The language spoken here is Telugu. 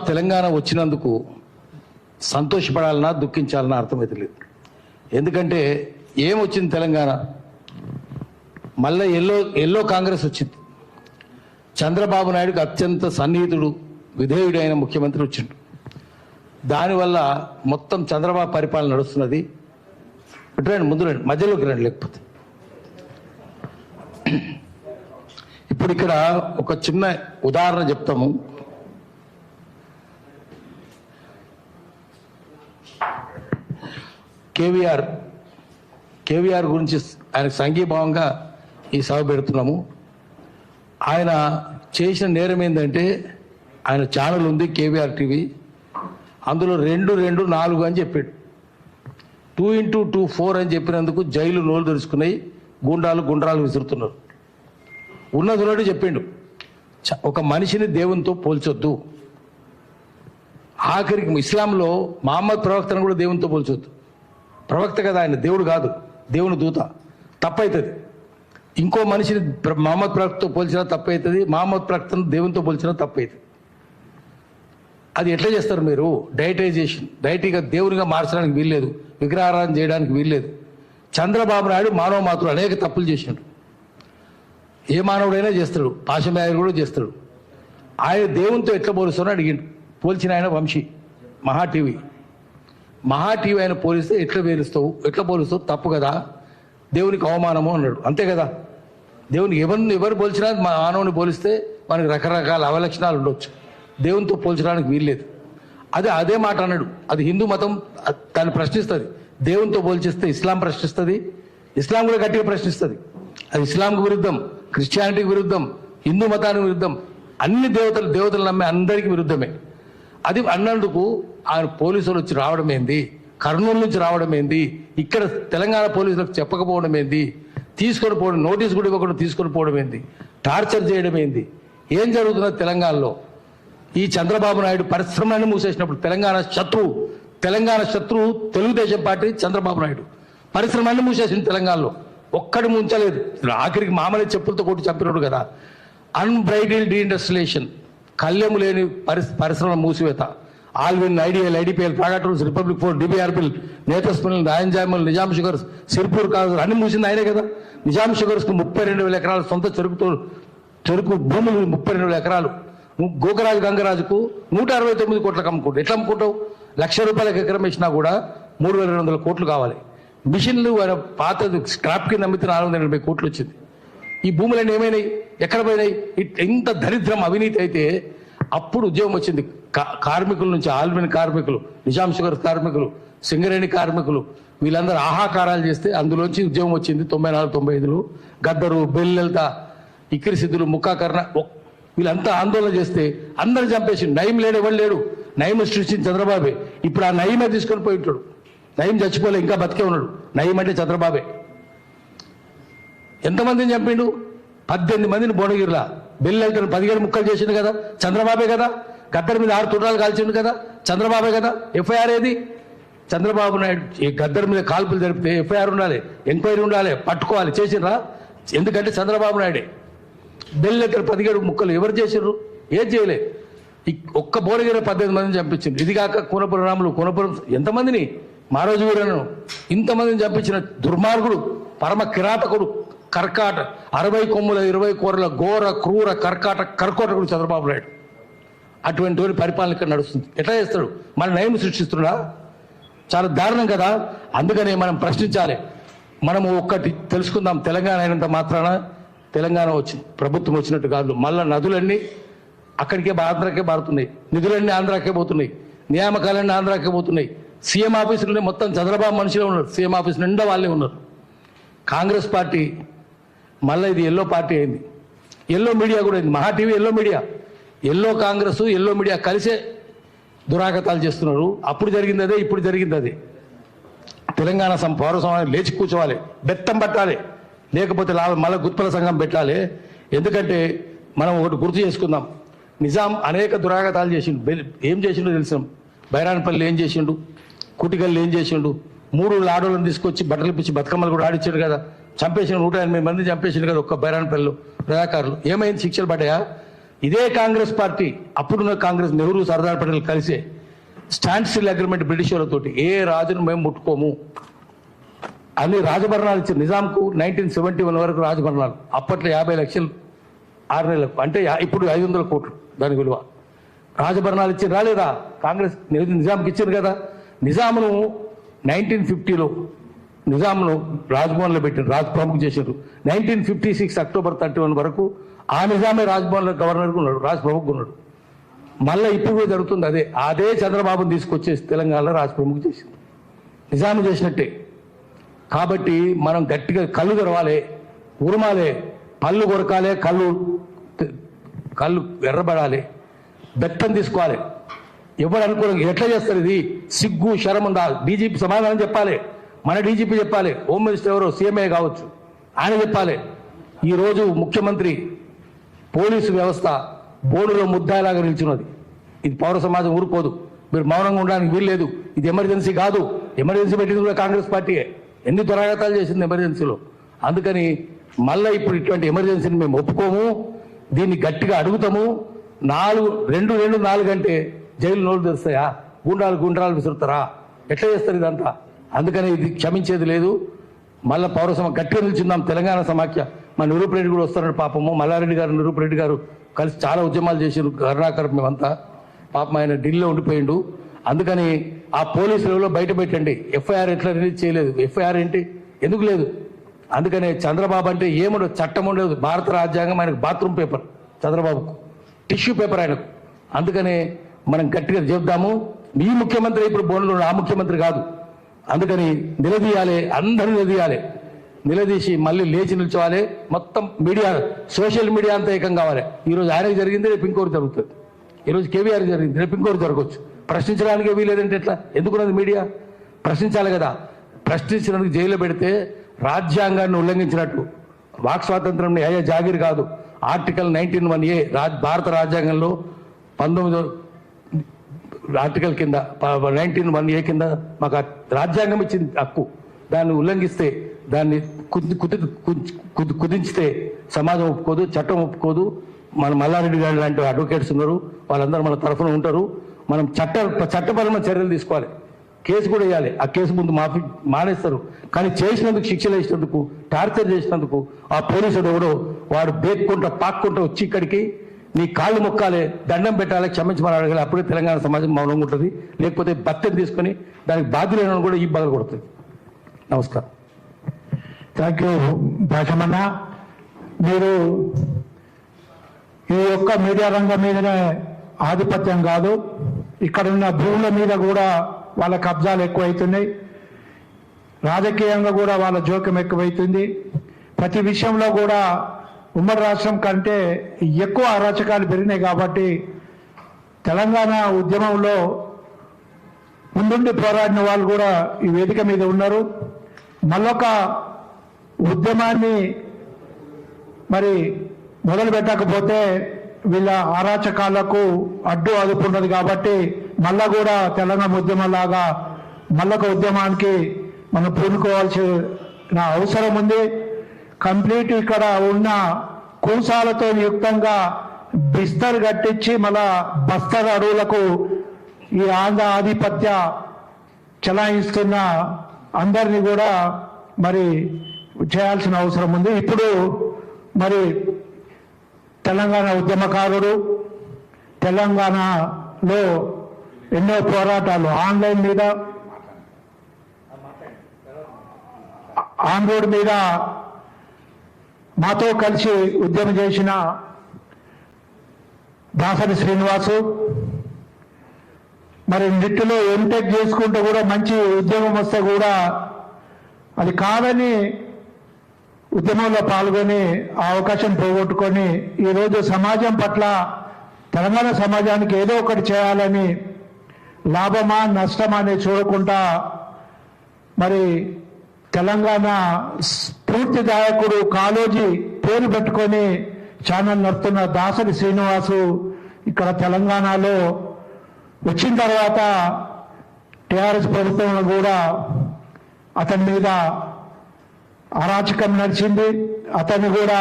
తెలంగాణ వచ్చినందుకు సంతోషపడాలన్నా దుఃఖించాలన్నా అర్థమైతే లేదు. ఎందుకంటే ఏమొచ్చింది తెలంగాణ, మళ్ళీ ఎల్లో కాంగ్రెస్ వచ్చింది. చంద్రబాబు నాయుడుకి అత్యంత సన్నిహితుడు విధేయుడైన ముఖ్యమంత్రి వచ్చిండు. దానివల్ల మొత్తం చంద్రబాబు పరిపాలన నడుస్తున్నది. ఇటు రండి, ముందు రండి, మధ్యలోకి రండి. లేకపోతే ఇప్పుడు ఇక్కడ ఒక చిన్న ఉదాహరణ చెప్తాము. కేవీఆర్ గురించి ఆయనకు సంఘీభావంగా ఈ సభ పెడుతున్నాము. ఆయన చేసిన నేరం ఏంటంటే, ఆయన ఛానల్ ఉంది కేవీఆర్ టీవీ, అందులో 2-2-4 అని చెప్పాడు. 2x2 4 అని చెప్పినందుకు జైలు నోలు తెరుచుకున్నాయి, గుండ్రాలు విసురుతున్నారు. ఉన్నది చెప్పిండు, ఒక మనిషిని దేవునితో పోల్చొద్దు. ఆఖరికి ఇస్లాంలో మహమ్మద్ ప్రవక్తను కూడా దేవునితో పోల్చొద్దు. ప్రవక్త కదా ఆయన, దేవుడు కాదు, దేవుని దూత. తప్పవుతుంది. ఇంకో మనిషిని మహమ్మద్ ప్రవక్తతో పోల్చినా తప్పవుతుంది, మహమ్మద్ ప్రవక్తను దేవునితో పోల్చినా తప్పవుతుంది. అది ఎట్లా చేస్తారు మీరు? డైటీగా దేవునిగా మార్చడానికి వీల్లేదు, విగ్రహారాధన చేయడానికి వీల్లేదు. చంద్రబాబు నాయుడు మానవ మాత్రుడు అనేక తప్పులు చేసినాడు. ఏ మానవుడైనా చేస్తాడు, పాశమేయుడు కూడా చేస్తాడు. ఆయన దేవునితో ఎట్లా పోలుస్తానో అడిగిండు. పోల్చిన ఆయన వంశీ మహా టీవీ ఆయన పోలిస్తే ఎట్లా పోలుస్తావు, తప్పు కదా, దేవునికి అవమానము అన్నాడు. అంతే కదా, దేవునికి ఎవరు పోల్చినా మానవుని పోలిస్తే మనకి రకరకాల అవలక్షణాలు ఉండొచ్చు, దేవునితో పోల్చడానికి వీల్లేదు. అదే మాట అన్నాడు. అది హిందూ మతం దాన్ని ప్రశ్నిస్తుంది. దేవునితో పోల్చిస్తే ఇస్లాం ప్రశ్నిస్తుంది, ఇస్లాం కూడా గట్టిగా ప్రశ్నిస్తుంది. అది ఇస్లాంకు విరుద్ధం, క్రిస్టియానిటీకి విరుద్ధం, హిందూ మతానికి విరుద్ధం, అన్ని దేవతలు నమ్మే అందరికీ విరుద్ధమే. అది అన్నందుకు ఆయన పోలీసులు వచ్చి రావడం ఏంది, కర్నూలు నుంచి రావడం ఏంది, ఇక్కడ తెలంగాణ పోలీసులకు చెప్పకపోవడం ఏంది, తీసుకొని పోవడం, నోటీస్ కూడా ఇవ్వకుండా తీసుకొని పోవడం ఏంది, టార్చర్ చేయడం ఏంది, ఏం జరుగుతున్నది తెలంగాణలో? ఈ చంద్రబాబు నాయుడు పరిశ్రమలను మూసేసినప్పుడు తెలంగాణ శత్రువు తెలుగుదేశం పార్టీ చంద్రబాబు నాయుడు పరిశ్రమలను మూసేసింది. తెలంగాణలో ఒక్కడి ముంచలేదు. ఆఖరికి మామూలు చెప్పులతో కొట్టి చంపినాడు కదా. అన్బ్రైడిల్డ్ డీఇండస్ట్రియలైజేషన్, కళ్యము లేని పరిశ్రమ మూసివేత, ఆల్విన్, ఐడియల్, IDPL, private rules, Republic Forge, డిబిఆర్పిల్, నేతస్ మిల్, రాయన్ జామల్, నిజాం షుగర్స్, సిర్పూర్ కాగజ్ అన్ని మూసింది ఆయనే కదా. నిజాం షుగర్స్కు 32,000 ఎకరాలు సొంత చెరుకు భూములు, 32,000 ఎకరాలు. గోకరాజు గంగరాజుకు 169 కోట్లకు అమ్ముకుంటావు. ఎట్లా అమ్ముకుంటావు? ₹1,00,000 ఎకరం వేసినా కూడా 3,200 కోట్లు కావాలి. మిషన్లు పాత స్క్రాప్ కింద అమ్మితే 480 కోట్లు వచ్చింది. ఈ భూములన్నీ ఏమైనాయి, ఎక్కడ పోయినాయి? ఇంత దరిద్రం, అవినీతి అయితే అప్పుడు ఉద్యోగం వచ్చింది. కార్మికుల నుంచి ఆల్విన్ కార్మికులు, నిజాం షుగర్ కార్మికులు, సింగరేణి కార్మికులు, వీళ్ళందరూ ఆహాకారాలు చేస్తే అందులోంచి ఉద్యోగం వచ్చింది. 94-95లో గద్దరు, బెల్లెల్తా, ఇక్కిరి సిద్ధులు, ముక్కాకర్ణ, వీళ్ళంతా ఆందోళన చేస్తే అందరూ చంపేసి నయం లేడు, ఎవరు లేడు. నయం సృష్టించిన చంద్రబాబే. ఇప్పుడు ఆ నయమే తీసుకొని పోయి ఉంటాడు. నయం చచ్చిపోలే, ఇంకా బతికే ఉన్నాడు. నయం అంటే చంద్రబాబే. ఎంతమందిని చంపిండు? 18 మందిని భువనగిరిలా. బెల్లెల్తను 17 ముక్కలు చేసిండు కదా, చంద్రబాబే కదా. గద్దర్ మీద 6 తుటాలు కాల్చిండు కదా, చంద్రబాబే కదా. ఎఫ్ఐఆర్ ఏది? చంద్రబాబు నాయుడు ఈ గద్దర్ మీద కాల్పులు జరిపితే ఎఫ్ఐఆర్ ఉండాలి, ఎంక్వైరీ ఉండాలి, పట్టుకోవాలి. చేసిండ్రా? ఎందుకంటే చంద్రబాబు నాయుడే. బెల్లెత్తర 17 ముక్కలు ఎవరు చేసిండ్రు? ఏం చేయలే. ఒక్క భువనగిరి 18 మందిని చంపించింది. ఇది కాక కూనపురం రాములు, కూనపురం ఎంతమందిని, మారోజు వీరను, ఇంతమందిని చంపించిన దుర్మార్గుడు, పరమ కిరాతకుడు, కర్కాట 60 కొమ్ముల 20 కూరల ఘోర క్రూర కర్కోటకుడు చంద్రబాబు నాయుడు. అటువంటి వారి పరిపాలన ఇక్కడ నడుస్తుంది. ఎట్లా చేస్తాడు? మన నయం సృష్టిస్తున్నా? చాలా దారుణం కదా. అందుకనే మనం ప్రశ్నించాలి. మనము ఒక్కటి తెలుసుకుందాం, తెలంగాణ అయినంత మాత్రాన తెలంగాణ వచ్చింది, ప్రభుత్వం వచ్చినట్టు కాదు. మళ్ళా నదులన్నీ అక్కడికే ఆంధ్రాకే మారుతున్నాయి, నిధులన్నీ ఆంధ్రాకే పోతున్నాయి, నియామకాలన్నీ ఆంధ్రాకే పోతున్నాయి. సీఎం ఆఫీసులోనే మొత్తం చంద్రబాబు మనుషులే ఉన్నారు. సీఎం ఆఫీస్ నిండా వాళ్ళే ఉన్నారు. కాంగ్రెస్ పార్టీ మళ్ళీ ఇది ఎల్లో పార్టీ అయింది. ఎల్లో మీడియా కూడా అయింది. మహా TV yellow media. Yellow Congress, yellow media కలిసే దురాగతాలు చేస్తున్నారు. అప్పుడు జరిగింది అదే, ఇప్పుడు జరిగింది అదే. తెలంగాణ పౌర సమాజం లేచి కూర్చోవాలి, బెత్తం పట్టాలి, లేకపోతే మళ్ళీ గుత్పల సంఘం పెట్టాలి. ఎందుకంటే మనం ఒకటి గుర్తు చేసుకుందాం, నిజాం అనేక దురాగతాలు చేసిండు. ఏం చేసిండో తెలిసాం. బైరాన్పల్లి ఏం చేసిండు, కుటిగల్లు ఏం చేసిండు, 3 ఆడోళ్ళని తీసుకొచ్చి బట్టలు పిచ్చి బతుకమ్మలు కూడా ఆడిచ్చాడు కదా. చంపేసిన 180 మంది చంపేసిండు కదా ఒక్క బైరాన్పల్లిలో రజాకారులు. ఏమైంది? శిక్షలు పడ్డాయా? ఇదే కాంగ్రెస్ పార్టీ, అప్పుడున్న కాంగ్రెస్, నెహ్రూ, సర్దార్ పటేల్ కలిసే స్టాండ్ స్టిల్ అగ్రిమెంట్ బ్రిటిష్ వాళ్ళతోటి ఏ రాజును మేము ముట్టుకోము అన్ని రాజభరణాలు ఇచ్చారు. నిజాంకు 1971 వరకు రాజభరణాలు. అప్పట్లో 50 లక్షలు 6 నెలలకు, అంటే ఇప్పుడు 500 కోట్లు దాని విలువ. రాజభరణాలు ఇచ్చి రాలేదా కాంగ్రెస్? నిజాంకి ఇచ్చారు కదా. నిజామును 1950లో నిజాంను రాజ్భవన్లో పెట్టారు, రాజ్ ప్రముఖ్ చేశారు. 1956 అక్టోబర్ 31 వరకు ఆ నిజామే రాజ్భవన్లో గవర్నర్గా ఉన్నాడు, రాజ్ ప్రముఖ్ ఉన్నాడు. మళ్ళీ ఇప్పుడు కూడా జరుగుతుంది అదే చంద్రబాబును తీసుకొచ్చేసి తెలంగాణలో రాజ్ ప్రముఖ్ చేసింది, నిజాము చేసినట్టే. కాబట్టి మనం గట్టిగా కళ్ళు తెరవాలి, ఉరమాలే, పళ్ళు కొరకాలి, కళ్ళు ఎర్రబడాలి, బెత్తం తీసుకోవాలి. ఎవరు అనుకోవడం ఎట్లా చేస్తారు? ఇది సిగ్గు శరం ఉందా? డీజీపీ సమాధానం చెప్పాలి, మన డీజీపీ చెప్పాలి, హోమ్ మినిస్టర్ ఎవరో సీఎంఏ కావచ్చు ఆయన చెప్పాలి. ఈరోజు ముఖ్యమంత్రి పోలీసు వ్యవస్థ బోర్డులో ముద్దాలాగా నిల్చున్నది. ఇది పౌర సమాజం ఊరుకోదు, మీరు మౌనంగా ఉండడానికి వీల్లేదు. ఇది ఎమర్జెన్సీ కాదు, ఎమర్జెన్సీ పెట్టింది కూడా కాంగ్రెస్ పార్టీయే, ఎన్ని దురాగతాలు చేసింది ఎమర్జెన్సీలో. అందుకని మళ్ళీ ఇప్పుడు ఇటువంటి ఎమర్జెన్సీని మేము ఒప్పుకోము, దీన్ని గట్టిగా అడుగుతాము. 4 అంటే జైలు నోళ్ళు తెరుస్తాయా? గుండ్రాలు విసురుతారా? ఎట్లా చేస్తారు ఇదంతా? అందుకని ఇది క్షమించేది లేదు. మళ్ళీ గట్టిగా నిల్చుందాం. తెలంగాణ సమాఖ్య మా నిరూప్ రెడ్డి కూడా వస్తున్నాడు పాపము, మల్లారెడ్డి గారు, నిరూప్ రెడ్డి గారు కలిసి చాలా ఉద్యమాలు చేసారు. కరుణాకర్ మేమంతా, పాపం ఆయన ఢిల్లీలో ఉండిపోయిండు. అందుకని ఆ పోలీసు లెవెల్లో బయట పెట్టండి. ఎఫ్ఐఆర్ ఎట్లా రిలీజ్ చేయలేదు? ఎఫ్ఐఆర్ ఏంటి, ఎందుకు లేదు? అందుకనే చంద్రబాబు అంటే ఏముండదు, చట్టం ఉండదు. భారత రాజ్యాంగం ఆయనకు బాత్రూమ్ పేపర్, చంద్రబాబుకు టిష్యూ పేపర్ ఆయనకు. అందుకనే మనం గట్టిగా చెప్దాము. మీ ముఖ్యమంత్రి ఇప్పుడు బోన్లో, ఆ ముఖ్యమంత్రి కాదు. అందుకని నిలదీయాలి, అందరూ నిలదీసి మళ్ళీ లేచి నిల్చోవాలి. మొత్తం మీడియా, సోషల్ మీడియా అంతా ఏకం కావాలి. ఈరోజు ఆయనకు జరిగింది, రేపు ఇంకోటి జరుగుతుంది. ఈరోజు కేవీఆర్ జరిగింది, రేపు ఇంకోటి జరగవచ్చు. ప్రశ్నించడానికి వీలేదంటే ఎట్లా? ఎందుకున్నది మీడియా? ప్రశ్నించాలి కదా. ప్రశ్నించినందుకు జైల్లో పెడితే రాజ్యాంగాన్ని ఉల్లంఘించినట్టు. వాక్ స్వాతంత్రం జాగీర్ కాదు. ఆర్టికల్ 19(1)A భారత రాజ్యాంగంలో 19వ ఆర్టికల్ కింద 19(1)A కింద మాకు రాజ్యాంగం ఇచ్చింది హక్కు. దాన్ని ఉల్లంఘిస్తే, దాన్ని కుదించితే సమాజం ఒప్పుకోదు, చట్టం ఒప్పుకోదు. మన మల్లారెడ్డి గారు లాంటి అడ్వకేట్స్ ఉన్నారు, వాళ్ళందరూ మన తరఫున ఉంటారు. మనం చట్టపరమైన చర్యలు తీసుకోవాలి, కేసు కూడా వేయాలి. ఆ కేసు ముందు మానేస్తారు, కానీ చేసినందుకు, శిక్షలు వేసినందుకు, టార్చర్ చేసినందుకు ఆ పోలీసుడు ఎవడో వాడు పాక్కుంటా వచ్చి ఇక్కడికి నీ కాళ్ళు మొక్కాలి, దండం పెట్టాలి, క్షమించమని అడగాలి. అప్పుడే తెలంగాణ సమాజం మౌనంగా ఉంటుంది. లేకపోతే బత్తెం తీసుకొని దానికి బాధ్యులైన కూడా ఈ బగలు కొడుతుంది. నమస్కారం. థ్యాంక్ యూ భాషమన్న. మీరు ఈ యొక్క మీడియా రంగం మీదనే ఆధిపత్యం కాదు, ఇక్కడున్న భూముల మీద కూడా వాళ్ళ కబ్జాలు ఎక్కువైతున్నాయి, రాజకీయంగా కూడా వాళ్ళ జోక్యం ఎక్కువైతుంది. ప్రతి విషయంలో కూడా ఉమ్మడి రాష్ట్రం కంటే ఎక్కువ అరాచకాలు పెరిగినాయి. కాబట్టి తెలంగాణ ఉద్యమంలో ముందుండి పోరాడిన వాళ్ళు కూడా ఈ వేదిక మీద ఉన్నారు. మళ్ళొక ఉద్యమాన్ని మరి మొదలు పెట్టకపోతే వీళ్ళ అరాచకాలకు అడ్డు అదుపు ఉన్నది. కాబట్టి మళ్ళా కూడా తెలంగాణ ఉద్యమంలాగా మళ్ళొక ఉద్యమానికి మనం పూనుకోవాల్సిన అవసరం ఉంది. కంప్లీట్ ఇక్కడ ఉన్న కూసాలతో యుక్తంగా బిస్తర్ కట్టించి మళ్ళా బస్తర్ అడవులకు ఈ ఆంధ్ర ఆధిపత్య చలాయిస్తున్న అందరినీ కూడా మరి చేయాల్సిన అవసరం ఉంది. ఇప్పుడు మరి తెలంగాణ ఉద్యమకారుడు, తెలంగాణలో ఎన్నో పోరాటాలు ఆన్లైన్ మీద, ఆన్ రోడ్ మీద మాతో కలిసి ఉద్యమం చేసిన దాసరి శ్రీనివాసు, మరి నిట్టులో ఎంటెక్ చేసుకుంటూ కూడా మంచి ఉద్యమం వస్తే కూడా అది కాదని ఉద్యమంలో పాల్గొని ఆ అవకాశం పోగొట్టుకొని ఈరోజు సమాజం పట్ల, తెలంగాణ సమాజానికి ఏదో ఒకటి చేయాలని లాభమా నష్టమా అని చూడకుండా మరి తెలంగాణ స్ఫూర్తిదాయకుడు కాళోజీ పేరు పెట్టుకొని ఛానల్ నడుపుతున్న దాసరి శ్రీనివాసు ఇక్కడ తెలంగాణలో వచ్చిన తర్వాత టీఆర్ఎస్ ప్రభుత్వంలో కూడా అతని మీద అరాచకం నడిచింది. అతన్ని కూడా